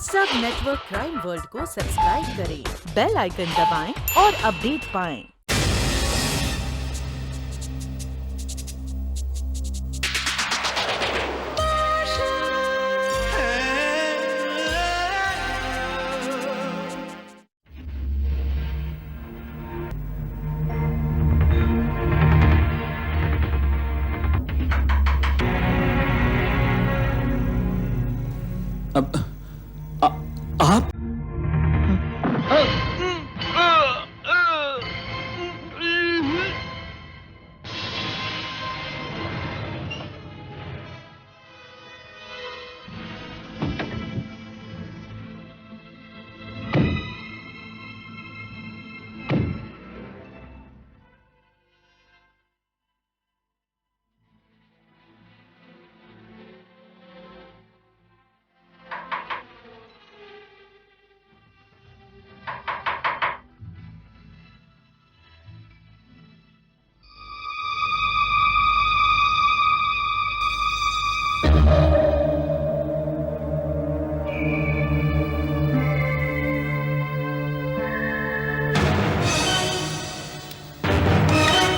सब network crime world को subscribe करें, बेल आइकन दबाएं और अपडेट पाएं। अब आप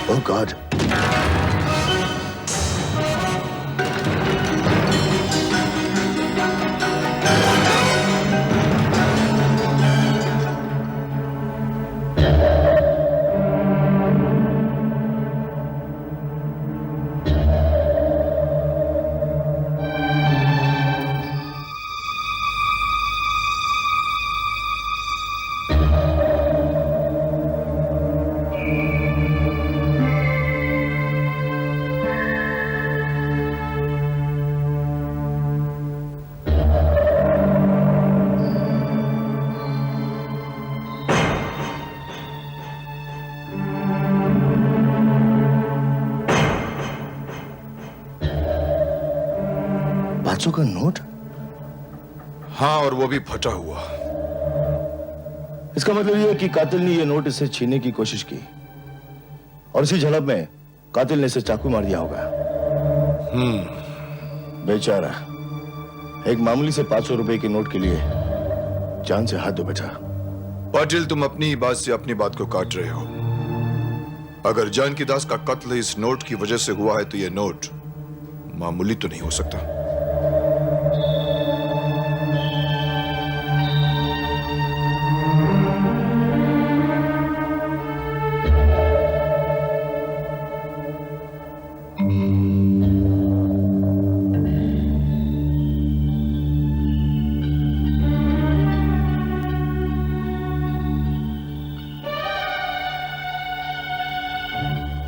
Oh God. बच्चों का नोट? हाँ, और वो भी फटा हुआ। इसका मतलब यह है कि कातिल ने यह नोट इससे छीनने की कोशिश की और इसी झड़प में कातिल ने इसे चाकू मार दिया होगा। बेचारा एक मामूली से 500 रुपए के नोट के लिए जान से हाथ धो बैठा। पाटिल, तुम अपनी ही बात से अपनी बात को काट रहे हो। अगर जानकी दास का कत्ल इस नोट की वजह से हुआ है तो यह नोट मामूली तो नहीं हो सकता।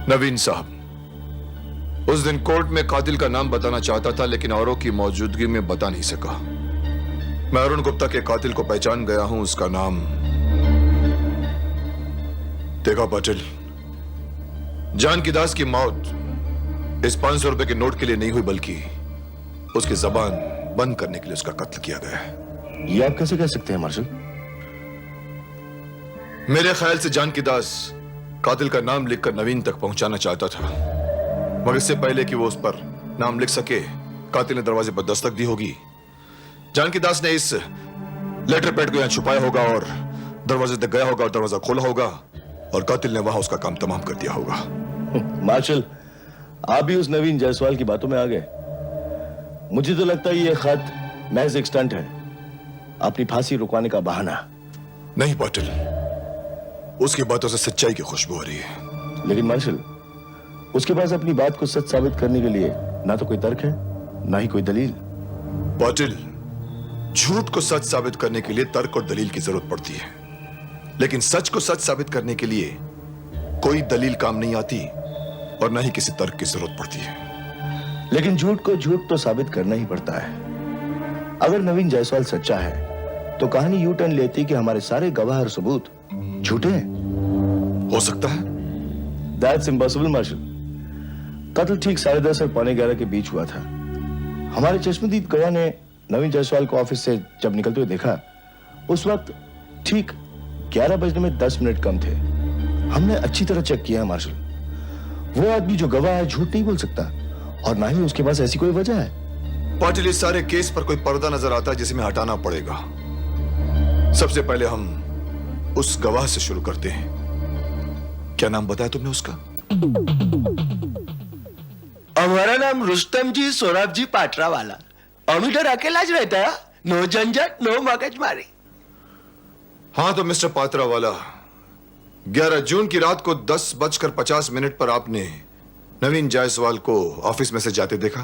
नवीन साहब, उस दिन कोर्ट में कातिल का नाम बताना चाहता था लेकिन औरों की मौजूदगी में बता नहीं सका। मैं अरुण गुप्ता के कातिल को पहचान गया हूं। उसका नाम देखा पाटिल, जानकी दास की मौत इस 500 रुपए के नोट के लिए नहीं हुई बल्कि उसकी जबान बंद करने के लिए उसका कत्ल किया गया है। ये आप कैसे कह सकते हैं मार्शल? मेरे ख्याल से जानकी दास कातिल का नाम लिखकर नवीन तक पहुंचाना चाहता था, मगर इससे पहले कि वो उस पर नाम लिख सके कातिल ने दरवाजे पर दस्तक दी होगी। जानकी दास ने इस लेटर पैड को यहां छुपाया होगा और दरवाजे तक गया होगा और दरवाजा खोला होगा और कातिल ने वहां उसका काम तमाम कर दिया होगा। मार्शल, आप भी उस नवीन जायसवाल की बातों में आ गए। मुझे तो लगता है ये खत महज एक स्टंट है, अपनी फांसी रुकवाने का बहाना। नहीं पाटिल, उसकी बातों से सच्चाई की खुशबू आ रही है। लेकिन मार्शल, उसके पास अपनी बात को सच साबित करने के लिए ना तो कोई तर्क है ना ही कोई दलील। पाटिल, झूठ को सच साबित करने के लिए तर्क और दलील की जरूरत पड़ती है, लेकिन सच को सच साबित करने के लिए कोई दलील काम नहीं आती और न ही किसी तर्क की जरूरत पड़ती है। लेकिन झूठ को झूठ तो साबित करना ही पड़ता है। अगर नवीन जायसवाल सच्चा है तो कहानी यू टर्न लेती कि हमारे सारे गवाह और सबूत झूठे हैं। हो सकता है। That's impossible, martial. कत्ल ठीक 10:30 और 11:15 के बीच हुआ था। हमारे चश्मदीद गवाह ने नवीन जायसवाल को ऑफिस से जब निकलते हुए देखा, उस वक्त ठीक 11 बजने में 10 मिनट कम थे। हमने अच्छी तरह चेक किया है मार्शल। वो आदमी जो गवाह है झूठ नहीं बोल सकता और ना ही उसके पास ऐसी कोई वजह है। पाटिल, इस सारे केस पर कोई पर्दा नजर आता है जिसे हमें हटाना पड़ेगा। सबसे पहले हम उस गवाह से शुरू करते हैं। क्या नाम बताया तुमने उसका? हमारा नाम रुस्तम जी सोराब जी पाटरा वाला। हम इधर अकेला ज रहता है, नो झंझट नो मगजमारी। हाँ तो मिस्टर पात्रा वाला, 11 जून की रात को 10:50 पर आपने नवीन जायसवाल को ऑफिस में से जाते देखा?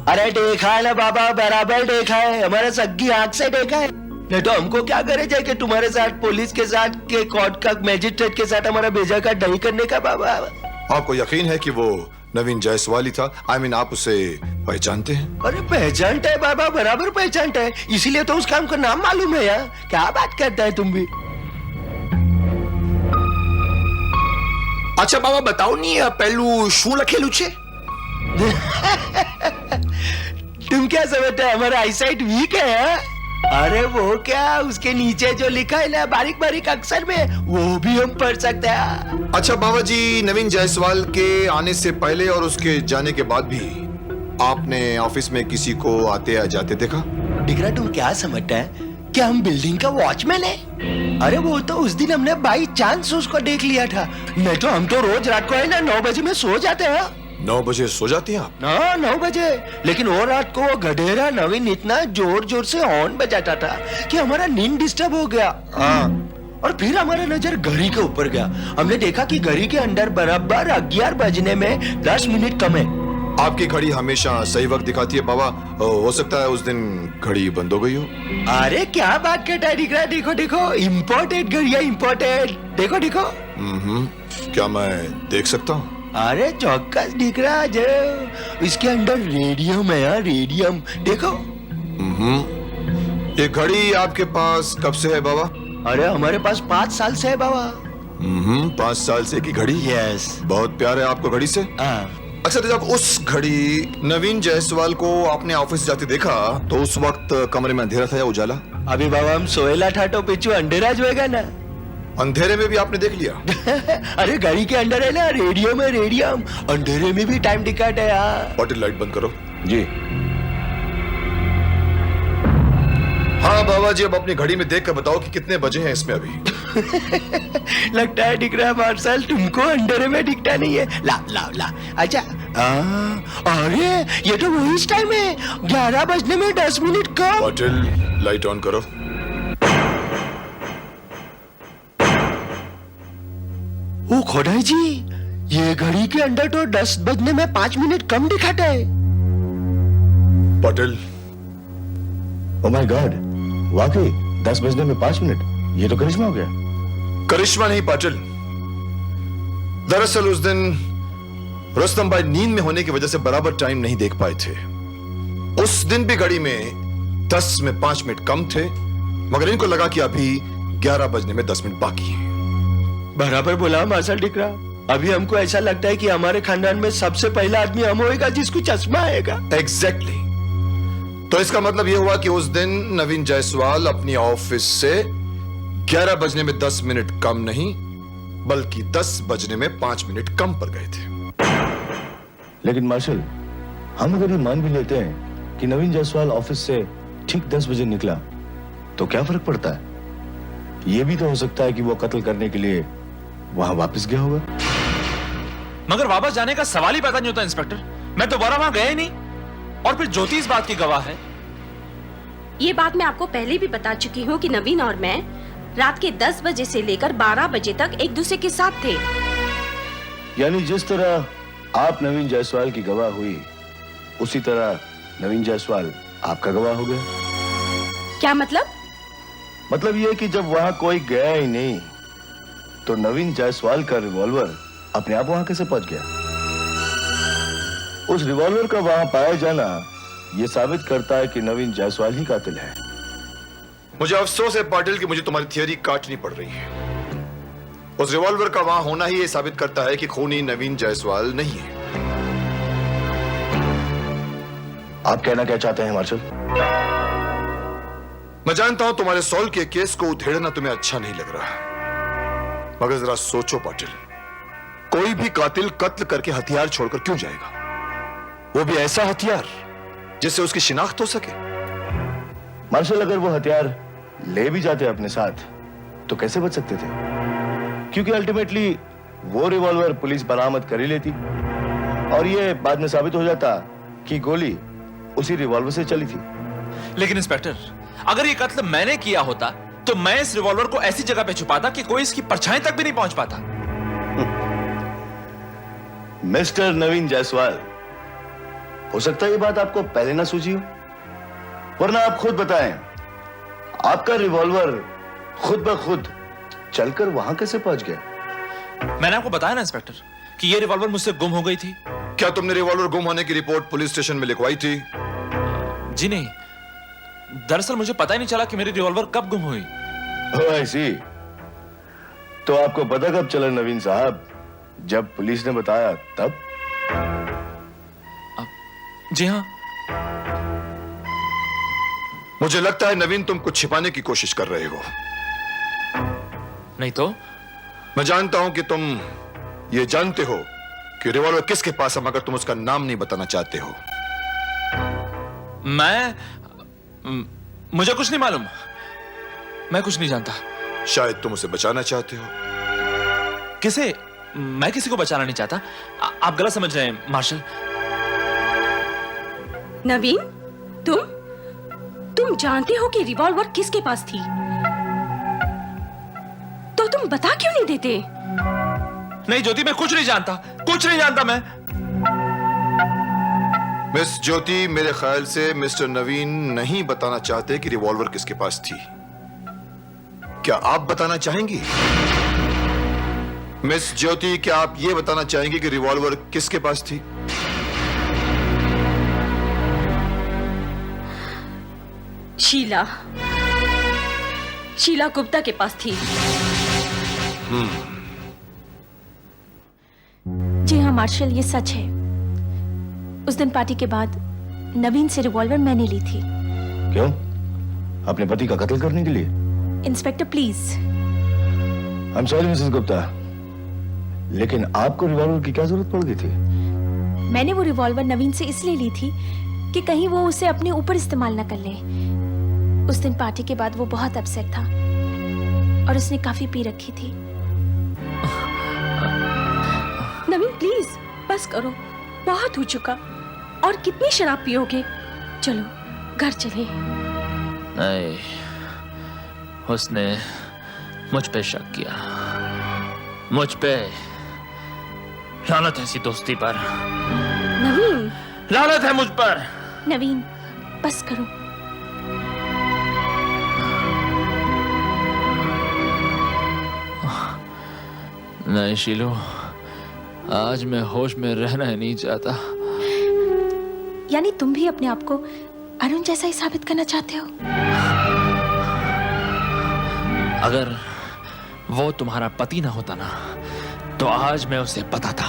अरे देखा है ना बाबा, बराबर देखा है, हमारे सग्गी आंख से देखा है। नहीं तो हमको क्या करे जाए कि तुम्हारे साथ, पुलिस के साथ, के कोर्ट का मैजिस्ट्रेट के साथ हमारा भेजा का नहीं करने का बाबा। आपको यकीन है कि वो नवीन जायसवाल ही था? आप उसे पहचानते हैं? अरे पहचानता है बाबा, बराबर पहचानता है, इसीलिए तो उसका हमको नाम मालूम है यार। क्या बात करता है तुम भी। अच्छा बाबा बताओ नहीं, पहलू शू लखेलू छे? तुम क्या समझते हैं हमारा आईसाइट वीक है? अरे वो क्या, उसके नीचे जो लिखा है ना बारीक बारीक अक्षर में, वो भी हम पढ़ सकते हैं। अच्छा बाबा जी, नवीन जायसवाल के आने से पहले और उसके जाने के बाद भी आपने ऑफिस में किसी को आते या जाते देखा? डिगरा तुम क्या समझता है कि हम बिल्डिंग का वॉचमैन है? अरे वो तो उस दिन हमने बाई चांस उसको देख लिया था, नहीं तो हम तो रोज रात को है ना 9 बजे में सो जाते हैं। 9 बजे सो जाती हैं आप? ना 9 बजे, लेकिन वो रात को वो गधेरा नवीन इतना जोर जोर से हॉर्न बजाता था कि हमारा नींद डिस्टर्ब हो गया। हाँ, और फिर हमारा नजर घड़ी के ऊपर गया। हमने देखा कि घड़ी के अंदर बराबर 11 बजने में 10 मिनट कम है। आपकी घड़ी हमेशा सही वक्त दिखाती है बाबा, हो सकता है उस दिन घड़ी बंद हो गई हो। अरे क्या बात करता है दिख रहा है, देखो देखो, इम्पोर्टेड घड़ी है, इम्पोर्टेड, देखो देखो। क्या मैं देख सकता हूँ? अरे चौक्कस दिख रहा है जो, इसके अंदर रेडियम है यार, रेडियम, देखो। ये घड़ी आपके पास कब से है बाबा? अरे हमारे पास 5 साल से है बाबा। 5 साल से की घड़ी? यस। बहुत प्यार है आपको घड़ी से। अच्छा तो जब उस घड़ी नवीन जायसवाल को आपने ऑफिस जाते देखा तो उस वक्त कमरे में अंधेरा था या उजाला? अभी बाबा हम सोएला था तो पीछू अंधेरा जो है ना। अंधेरे में भी आपने देख लिया? अरे घड़ी के अंदर है ना रेडियम है, रेडियम, अंधेरे में भी टाइम दिखाता है यार। पाटिल लाइट बंद करो। जी। हाँ बाबा जी, अब अपनी घड़ी में देख कर बताओ कि कितने बजे हैं इसमें अभी। लगता है दिख रहा है मार्शल, तुमको अंधेरे में दिखता नहीं है। ला ला ला, अच्छा। अरे ये तो वही टाइम है, 11 बजने में 10 minute come. Patil light on करो। ओ खोदाई जी, ये घड़ी के अंदर तो 10 बजने में 5 मिनट कम दिखाता है। पाटिल। ओह माय गॉड, वाकई 10 बजने में 5 मिनट, ये तो करिश्मा हो गया। करिश्मा नहीं पाटिल, दरअसल उस दिन रुस्तम भाई नींद में होने की वजह से बराबर टाइम नहीं देख पाए थे। उस दिन भी घड़ी में 10 में 5 मिनट कम थे, मगर इनको लगा कि अभी 11 बजने में 10 मिनट बाकी हैं। बराबर बोला मार्शल दिख रहा। अभी हमको ऐसा लगता है कि हमारे खानदान में सबसे पहला आदमी हम होएगा जिसको चश्मा आएगा। एग्जैक्टली। तो इसका मतलब यह हुआ कि उस दिन नवीन जायसवाल अपनी ऑफिस से 11 बजने में 10 मिनट कम नहीं, बल्कि 10 बजने में 5 मिनट कम पर गए थे। लेकिन मार्शल, हम अगर ये मान भी लेते हैं कि नवीन जायसवाल ऑफिस से ठीक 10 बजे निकला, तो क्या फर्क पड़ता है? ये भी तो हो सकता है कि वो कत्ल करने के लिए वहां वापस गया होगा। मगर वापस जाने का सवाल ही पैदा नहीं होता इंस्पेक्टर। मैं दोबारा वहां गया ही नहीं, और फिर ज्योति इस बात की गवाह है। ये बात मैं आपको पहले भी बता चुकी हूँ कि नवीन और मैं रात के 10 बजे से लेकर 12 बजे तक एक दूसरे के साथ थे। यानी जिस तरह आप नवीन जायसवाल की गवाह हुई, उसी तरह नवीन जायसवाल आपका गवाह हो गया। क्या मतलब? मतलब ये कि जब वहां कोई गया ही नहीं, तो नवीन जायसवाल का रिवॉल्वर अपने आप वहां कैसे पहुंच गया? उस रिवॉल्वर का वहां पाया जाना यह साबित करता है कि नवीन जायसवाल ही कातिल है। मुझे अफसोस है पाटिल कि मुझे तुम्हारी थियरी काटनी पड़ रही है। उस रिवॉल्वर का वहां होना ही यह साबित करता है कि खूनी नवीन जायसवाल नहीं है। आप कहना क्या चाहते हैं मार्शल? मैं जानता हूं तुम्हारे सॉल्व के केस को उधेड़ना तुम्हें अच्छा नहीं लग रहा, मगर जरा सोचो पाटिल, कोई भी कातिल कत्ल करके हथियार छोड़कर क्यों जाएगा? वो भी ऐसा हथियार जिससे उसकी शिनाख्त हो सके। मार्शल, अगर वो हथियार ले भी जाते अपने साथ तो कैसे बच सकते थे? क्योंकि अल्टीमेटली वो रिवॉल्वर पुलिस बरामद कर ही लेती और ये बाद में साबित हो जाता कि गोली उसी रिवॉल्वर से चली थी। लेकिन इंस्पेक्टर, अगर ये कत्ल मैंने किया होता तो मैं इस रिवॉल्वर को ऐसी जगह पे छुपाता कि कोई इसकी परछाई तक भी नहीं पहुंच पाता। मिस्टर नवीन जायसवाल, हो सकता है ये बात आपको पहले ना सूझी हो, वरना आप खुद बताएं, आपका रिवॉल्वर खुद ब खुद चलकर वहां कैसे पहुंच गया? मैंने आपको बताया ना इंस्पेक्टर कि ये रिवॉल्वर मुझसे गुम हो गई थी। क्या तुमने रिवॉल्वर गुम होने की रिपोर्ट पुलिस स्टेशन में लिखवाई थी? जी नहीं, दरअसल मुझे पता ही नहीं चला कि मेरी रिवॉल्वर कब गुम हुई। ओह, आई सी। तो आपको पता कब चला नवीन साहब? जब पुलिस ने बताया तब? जी हाँ। मुझे लगता है नवीन तुम कुछ छिपाने की कोशिश कर रहे हो। नहीं तो? मैं जानता हूं कि तुम ये जानते हो कि रिवॉल्वर किसके पास है, मगर तुम उसका नाम नहीं बताना चाहते हो। मुझे कुछ नहीं मालूम, मैं कुछ नहीं जानता। शायद तुम उसे बचाना चाहते हो। किसे? मैं किसी को बचाना नहीं चाहता। आप गलत समझ रहे हैं मार्शल। नवीन, तुम जानते हो कि रिवॉल्वर किसके पास थी, तो तुम बता क्यों नहीं देते? नहीं ज्योति, मैं कुछ नहीं जानता, कुछ नहीं जानता मैं। मिस ज्योति, मेरे ख्याल से मिस्टर नवीन नहीं बताना चाहते कि रिवॉल्वर किसके पास थी। क्या आप बताना चाहेंगी? मिस ज्योति, क्या आप ये बताना चाहेंगे कि रिवॉल्वर किसके पास थी? शीला गुप्ता के पास थी। जी हाँ मार्शल, ये सच है। उस दिन पार्टी के बाद नवीन से रिवॉल्वर मैंने ली थी। क्यों? अपने पति का कत्ल करने के लिए? Inspector please. I am sorry Mrs Gupta, लेकिन आपको रिवॉल्वर की क्या जरूरत पड़ गई थी? मैंने वो रिवॉल्वर नवीन से इसलिए ली थी कि कहीं वो उसे अपने ऊपर इस्तेमाल न कर ले। उस दिन पार्टी के बाद वो बहुत अपसेट था और उसने काफी पी रखी थी। नवीन प्लीज बस करो, बहुत हो चुका। और कितनी शराब पियोगे? चलो घर चले। नहीं, उसने मुझ पे शक किया, मुझ पे। लानत है ऐसी दोस्ती पर। नवीन, लानत है मुझ पर। नवीन बस करो। नहीं शीलू, आज मैं होश में रहना ही नहीं चाहता। यानी तुम भी अपने आप को अरुण जैसा ही साबित करना चाहते हो? अगर वो तुम्हारा पति ना होता ना, तो आज मैं उसे बताता।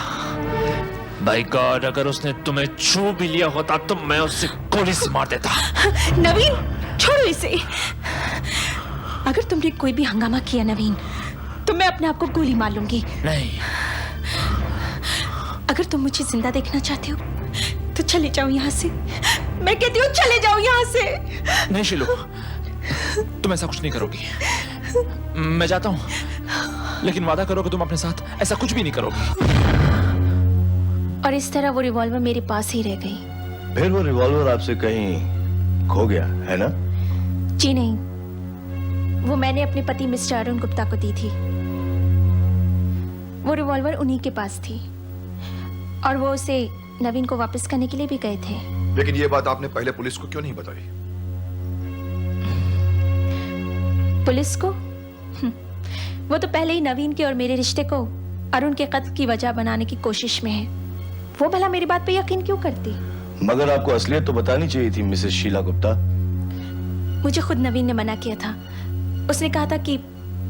बाय गॉड, अगर उसने तुम्हें छू भी लिया होता तो मैं उसे गोली से मार देता। नवीन छोड़ो इसे। अगर तुमने कोई भी हंगामा किया नवीन, तो मैं अपने आप को गोली मार लूंगी। नहीं, अगर तुम मुझे जिंदा देखना चाहते हो तो चले जाओ यहाँ से। मैं कहती हूँ चले जाओ यहाँ से। नहीं शीलू, तुम ऐसा कुछ नहीं करोगी। मैं जाता हूँ, लेकिन वादा करो कि तुम अपने साथ ऐसा कुछ भी नहीं करोगी। और इस तरह वो रिवॉल्वर मेरे पास ही रह गई। फिर वो रिवॉल्वर आपसे कहीं खो गया है ना? जी नहीं, वो मैंने अपने पति मिस्टर अरुण गुप्ता को दी थी। वो रिवॉल्वर उन्हीं के पास थी और वो उसे नवीन को वापस करने के लिए भी गए थे। लेकिन ये बात आपने पहले पुलिस को क्यों नहीं बताई? पुलिस को? वो तो पहले ही नवीन के और मेरे रिश्ते को अरुण के कत्ल की वजह बनाने की कोशिश में है। वो भला मेरी बात पे यकीन क्यों करती? मगर आपको असलियत तो बतानी चाहिए थी मिसेस शीला गुप्ता। मुझे खुद नवीन ने मना किया था। उसने कहा था कि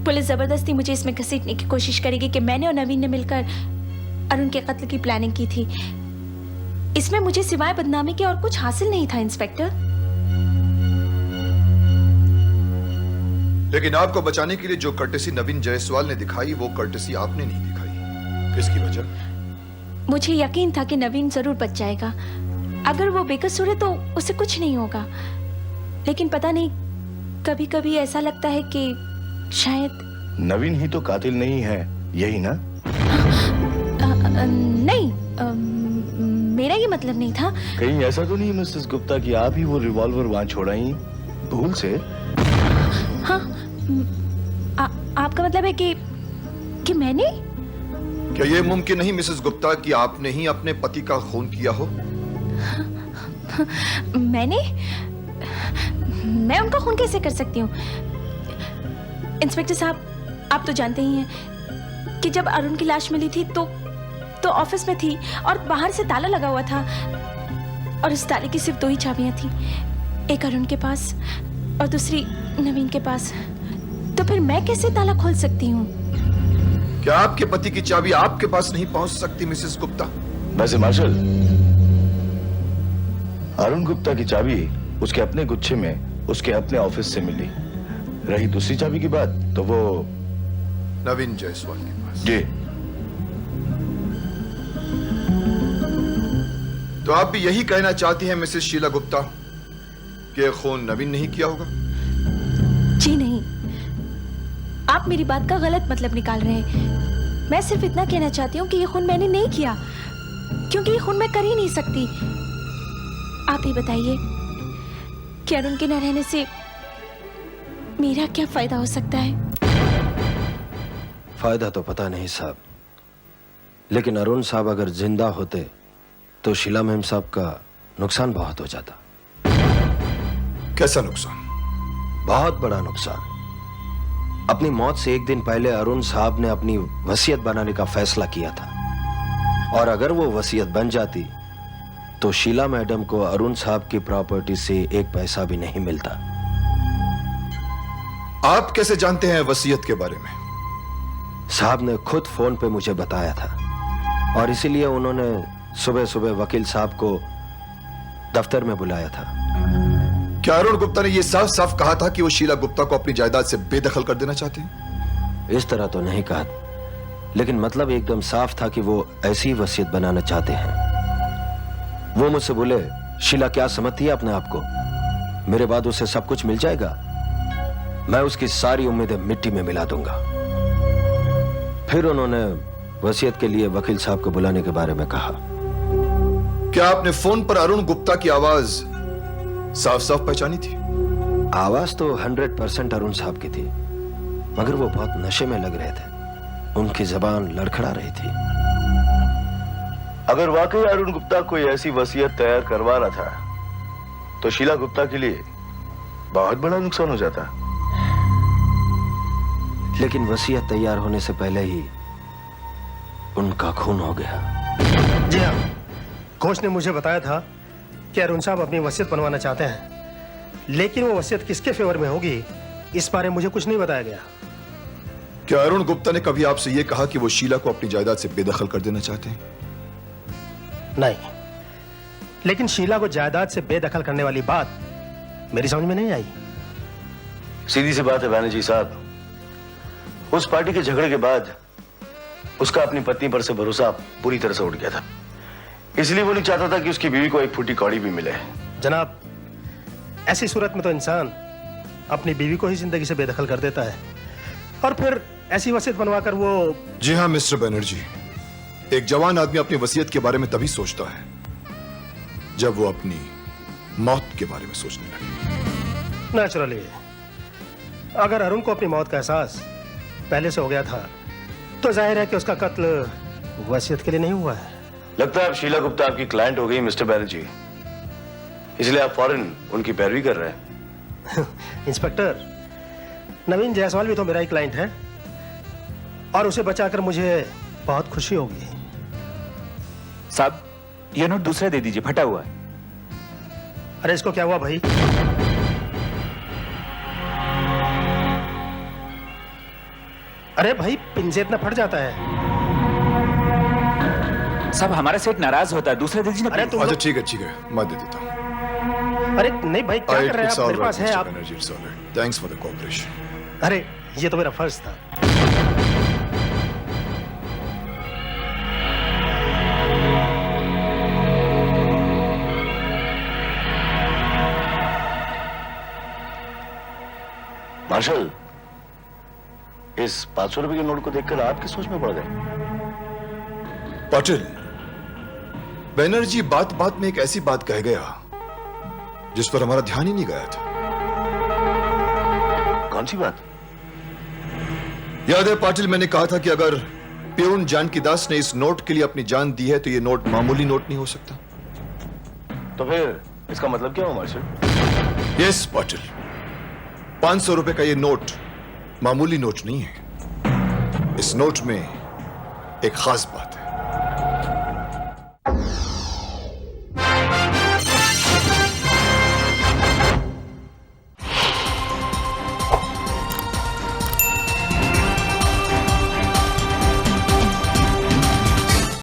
पुलिस जबरदस्ती मुझे इसमें घसीटने की कोशिश करेगी कि मैंने और नवीन ने मिलकर अरुण के कत्ल की प्लानिंग की थी। इसमें मुझे सिवाय बदनामी के और कुछ हासिल नहीं था इंस्पेक्टर। लेकिन आपको बचाने के लिए जो कर्टेसी नवीन जायसवाल ने दिखाई, वो कर्टेसी आपने नहीं दिखाई। किसकी वजह? मुझे यकीन था कि नवीन जरूर बच जाएगा। अगर वो बेकसूर है तो उसे कुछ नहीं होगा। लेकिन पता नहीं कभी कभी ऐसा लगता है कि शायद नवीन ही तो कातिल नहीं है, यही ना? नहीं, मेरा ये मतलब नहीं था। कहीं ऐसा तो नहीं मिसेस गुप्ता कि आप ही वो रिवॉल्वर वहां छोड़ाई भूल से? हाँ, आपका मतलब है कि मैंने? क्या यह मुमकिन नहीं मिसेस गुप्ता कि आपने ही अपने पति का खून किया हो? मैं उनका खून कैसे कर सकती हूँ? इंस्पेक्टर साहब, आप तो जानते ही हैं कि जब अरुण की लाश मिली थी तो ऑफिस में थी और बाहर से ताला लगा हुआ था और उस ताले की सिर्फ 2 ही चाबियां थी, एक अरुण के पास और दूसरी नवीन के पास। तो फिर मैं कैसे ताला खोल सकती हूँ? क्या आपके पति की चाबी आपके पास नहीं पहुंच सकती मिसेस गुप्ता? वैसे मार्शल, अरुण गुप्ता की चाबी उसके अपने गुच्छे में उसके अपने ऑफिस से मिली। रही दूसरी चाबी की बात तो वो नवीन जायसवाल के पास। जी। तो आप भी यही कहना चाहती हैं मिसेस शीला गुप्ता कि खून नवीन नहीं किया होगा? जी नहीं, आप मेरी बात का गलत मतलब निकाल रहे हैं। मैं सिर्फ इतना कहना चाहती हूँ कि ये खून मैंने नहीं किया, क्योंकि ये खून मैं कर ही नहीं सकती। आप ही बताइए कि अरुण के न रहने से मेरा क्या फायदा हो सकता है? फायदा तो पता नहीं साहब, लेकिन अरुण साहब अगर जिंदा होते तो शीला मैम साहब का नुकसान बहुत हो जाता। कैसा नुकसान? बहुत बड़ा नुकसान। अपनी मौत से 1 दिन पहले अरुण साहब ने अपनी वसीयत बनाने का फैसला किया था, और अगर वो वसीयत बन जाती तो शीला मैडम को अरुण साहब की प्रॉपर्टी से 1 पैसा भी नहीं मिलता। आप कैसे जानते हैं वसीयत के बारे में? साहब ने खुद फोन पे मुझे बताया था, और इसीलिए उन्होंने सुबह सुबह वकील साहब को दफ्तर में बुलाया था। क्या अरुण गुप्ता ने यह साफ साफ कहा था कि वो शीला गुप्ता को अपनी जायदाद से बेदखल कर देना चाहते हैं? इस तरह तो नहीं कहा, लेकिन मतलब एकदम साफ था कि वो ऐसी वसीयत बनाना चाहते हैं। वो मुझसे बोले, शीला क्या समझती है अपने आप को? मेरे बाद उसे सब कुछ मिल जाएगा। मैं उसकी सारी उम्मीदें मिट्टी में मिला दूंगा। फिर उन्होंने वसीयत के लिए वकील साहब को बुलाने के बारे में कहा। क्या आपने फोन पर अरुण गुप्ता की आवाज साफ साफ पहचानी थी? आवाज तो 100% अरुण साहब की थी, मगर वो बहुत नशे में लग रहे थे। उनकी जबान लड़खड़ा रही थी। अगर वाकई अरुण गुप्ता कोई ऐसी वसीयत तैयार करवा रहा था तो शीला गुप्ता के लिए बहुत बड़ा नुकसान हो जाता। लेकिन वसीयत तैयार होने से पहले ही उनका खून हो गया। जी हाँ, कोच ने मुझे बताया था कि अरुण साहब अपनी वसीयत बनवाना चाहते हैं, लेकिन वो वसीयत किसके फेवर में होगी इस बारे में मुझे कुछ नहीं बताया गया। क्या अरुण गुप्ता ने कभी आपसे यह कहा कि वो शीला को अपनी जायदाद से बेदखल कर देना चाहते हैं? नहीं, लेकिन शीला को जायदाद से बेदखल करने वाली बात मेरी समझ में नहीं आई। सीधी सी बात है बैनर्जी साहब, उस पार्टी के झगड़े के बाद उसका अपनी पत्नी पर से भरोसा पूरी तरह से उठ गया था। इसलिए वो नहीं चाहता था कि उसकी बीवी को एक फूटी कौड़ी भी मिले। जनाब, ऐसी सूरत में तो इंसान अपनी बीवी को ही जिंदगी से बेदखल कर देता है, और फिर ऐसी वसीयत बनवाकर वो। जी हाँ मिस्टर बनर्जी, एक जवान आदमी अपनी वसीयत के बारे में तभी सोचता है जब वो अपनी मौत के बारे में सोचने लगे। नेचुरली, अगर अरुण को अपनी मौत का एहसास पहले से हो गया था तो जाहिर है कि उसका कत्ल वसीयत के लिए नहीं हुआ है। लगता है अब शीला गुप्ता आपकी क्लाइंट हो गई मिस्टर बैनर्जी, इसलिए आप फौरन उनकी पैरवी कर रहे हैं। इंस्पेक्टर, नवीन जायसवाल भी तो मेरा ही क्लाइंट है, और उसे बचाकर मुझे बहुत खुशी होगी। साहब, ये नोट दूसरा दे दीजिए, फटा हुआ है। अरे इसको क्या हुआ भाई? अरे भाई, पिन से इतना फट जाता है। साहब, हमारा सेठ नाराज होता है, दूसरा दे दीजिए ना। अरे तुम अच्छा ठीक है, मैं दे देता हूँ। अरे नहीं भाई, क्या कर रहे हैं आप? मेरे पास है आप। Thanks for the cooperation. अरे ये तो मेरा फर्ज था। मार्शल, इस 500 रुपए के नोट को देखकर आप किस सोच में पड़ गए? पाटिल, बैनर्जी बात बात में एक ऐसी बात कह गया जिस पर हमारा ध्यान ही नहीं गया था। कौन सी बात? याद है पाटिल, मैंने कहा था कि अगर प्यून जानकी दास ने इस नोट के लिए अपनी जान दी है तो यह नोट मामूली नोट नहीं हो सकता। तो फिर इसका मतलब क्या हुआ मार्शल? यस पाटिल, 500 रुपए का यह नोट मामूली नोट नहीं है। इस नोट में एक खास बात है।